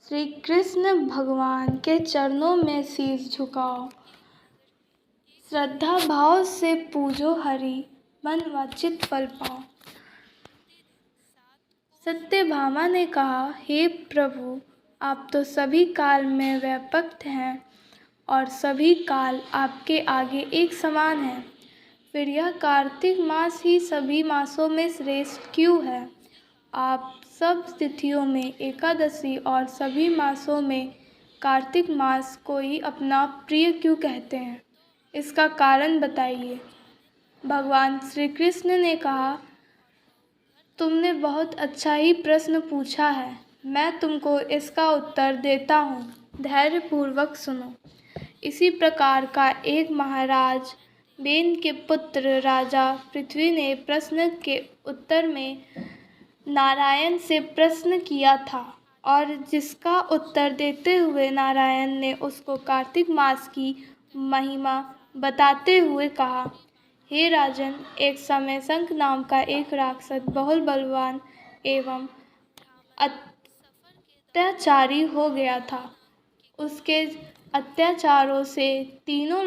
श्री कृष्ण भगवान के चरणों में शीश झुकाओ, श्रद्धा भाव से पूजो हरि, मन वांछित फल पाओ। सत्यभामा ने कहा, हे प्रभु, आप तो सभी काल में व्यापक हैं और सभी काल आपके आगे एक समान हैं। फिर यह कार्तिक मास ही सभी मासों में श्रेष्ठ क्यों है? आप सब तिथियों में एकादशी और सभी मासों में कार्तिक मास को ही अपना प्रिय क्यों कहते हैं? इसका कारण बताइए। भगवान श्री कृष्ण ने कहा, तुमने बहुत अच्छा ही प्रश्न पूछा है। मैं तुमको इसका उत्तर देता हूँ, धैर्यपूर्वक सुनो। इसी प्रकार का एक महाराज बेन के पुत्र राजा पृथ्वी ने प्रश्न के उत्तर में नारायण से प्रश्न किया था और जिसका उत्तर देते हुए नारायण ने उसको कार्तिक मास की महिमा बताते हुए कहा, हे राजन, एक समय शंख नाम का एक राक्षस बहुत बलवान एवं अत्याचारी हो गया था। उसके अत्याचारों से तीनों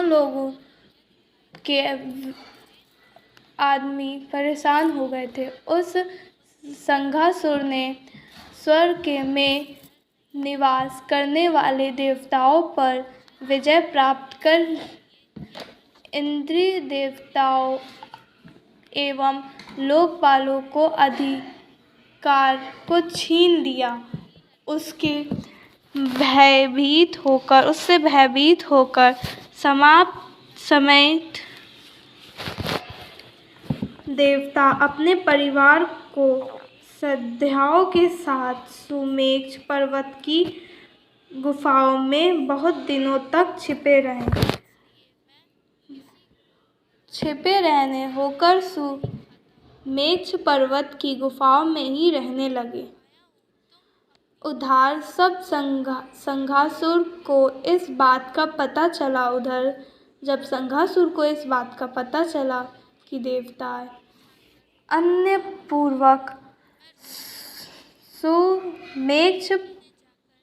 लोगों के आदमी परेशान हो गए थे। उस संघासुर ने स्वर्ग में निवास करने वाले देवताओं पर विजय प्राप्त कर इंद्र देवताओं एवं लोकपालों को अधिकार को छीन लिया। उससे भयभीत होकर समेत देवता अपने परिवार को श्रद्धाओं के साथ सुमेध पर्वत की गुफाओं में बहुत दिनों तक छिपे रहने होकर सुमेध पर्वत की गुफाओं में ही रहने लगे। उधर सब संघासुर को इस बात का पता चला कि देवता अन्य पूर्वक सुमेध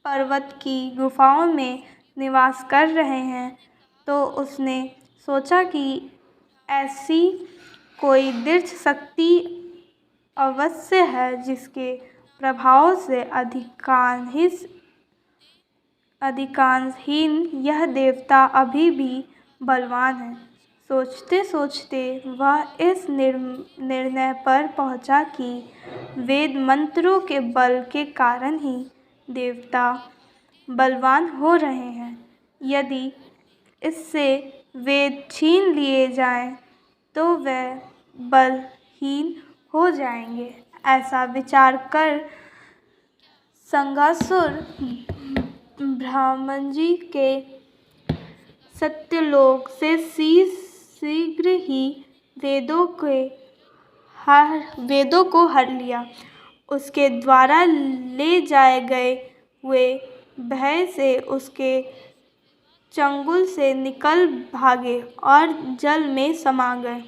पर्वत की गुफाओं में निवास कर रहे हैं, तो उसने सोचा कि ऐसी कोई दृढ़ शक्ति अवश्य है जिसके प्रभाव से अधिकांशहीन यह देवता अभी भी बलवान है। सोचते सोचते वह इस निर्णय पर पहुंचा कि वेद मंत्रों के बल के कारण ही देवता बलवान हो रहे हैं। यदि इससे वेद छीन लिए जाएं तो वे बलहीन हो जाएंगे। ऐसा विचार कर संघासुर ब्रह्माजी के सत्यलोक से शीघ्र ही वेदों को हर लिया। उसके द्वारा ले जाए गए हुए भय से उसके चंगुल से निकल भागे और जल में समा गए।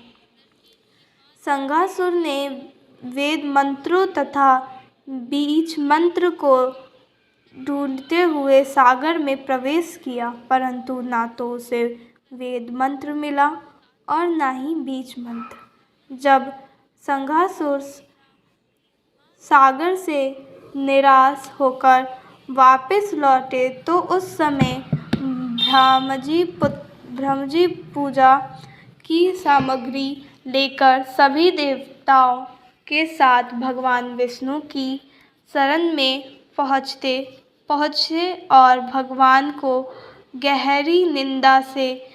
संघासुर ने वेद मंत्रों तथा बीज मंत्र को ढूंढते हुए सागर में प्रवेश किया, परंतु ना तो उसे वेद मंत्र मिला और ना ही बीज मंत्र। जब संघासुर सागर से निराश होकर वापस लौटे तो उस समय ब्रह्माजी पूजा की सामग्री लेकर सभी देवताओं के साथ भगवान विष्णु की शरण में पहुँचे और भगवान को गहरी निंदा से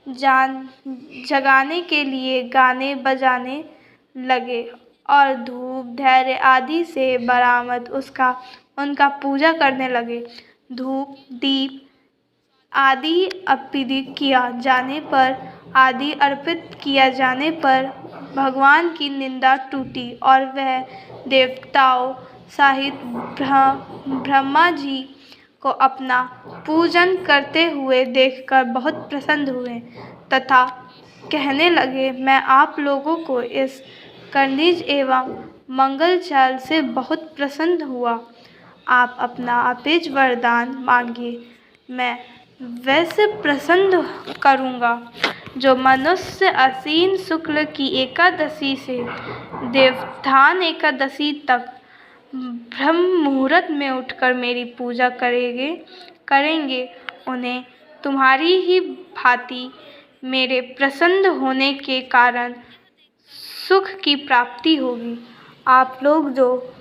जगाने के लिए गाने बजाने लगे और धूप धैर्य आदि से बरामद उनका पूजा करने लगे। धूप दीप आदि अर्पित किया जाने पर भगवान की निंदा टूटी और वह देवताओं सहित ब्रह्मा जी को अपना पूजन करते हुए देखकर बहुत प्रसन्न हुए तथा कहने लगे, मैं आप लोगों को इस खनिज एवं मंगलजाल से बहुत प्रसन्न हुआ। आप अपना अपेज वरदान मांगिए, मैं वैसे प्रसन्न करूँगा। जो मनुष्य आश्विन शुक्ल की एकादशी से देवोत्थान एकादशी तक ब्रह्म मुहूर्त में उठकर मेरी पूजा करेंगे, उन्हें तुम्हारी ही भांति मेरे प्रसन्न होने के कारण सुख की प्राप्ति होगी। आप लोग जो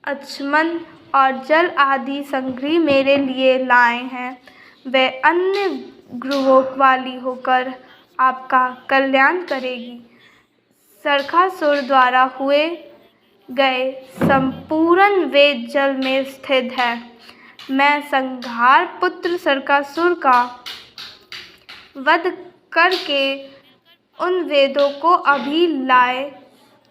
अचमन और जल आदि सामग्री मेरे लिए लाए हैं, वे अन्य ग्रहों वाली होकर आपका कल्याण करेगी। सरकासुर द्वारा हुए गए संपूर्ण वेद जल में स्थित है। मैं संहार पुत्र सरकासुर का वध करके उन वेदों को अभी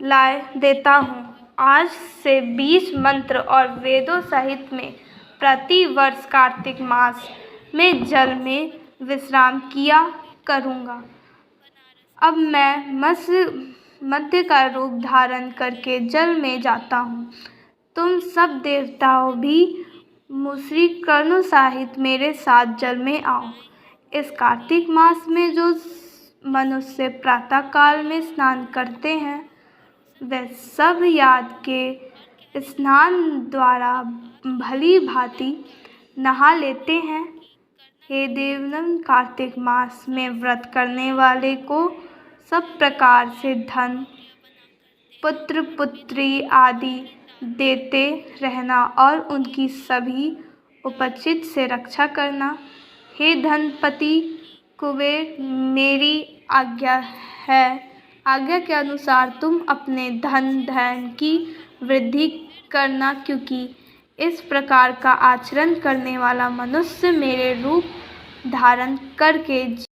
लाए देता हूँ। आज से 20 मंत्र और वेदों सहित में प्रति वर्ष कार्तिक मास में जल में विश्राम किया करूँगा। अब मैं मत्स्य का रूप धारण करके जल में जाता हूँ। तुम सब देवताओं भी मुश्री कर्ण सहित मेरे साथ जल में आओ। इस कार्तिक मास में जो मनुष्य प्रातः काल में स्नान करते हैं, वे सब याद के स्नान द्वारा भली भांति नहा लेते हैं। हे देवनम, कार्तिक मास में व्रत करने वाले को सब प्रकार से धन, पुत्र पुत्री आदि देते रहना और उनकी सभी उपचित से रक्षा करना। हे धनपति कुबेर, मेरी आज्ञा के अनुसार तुम अपने धन की वृद्धि करना, क्योंकि इस प्रकार का आचरण करने वाला मनुष्य मेरे रूप धारण करके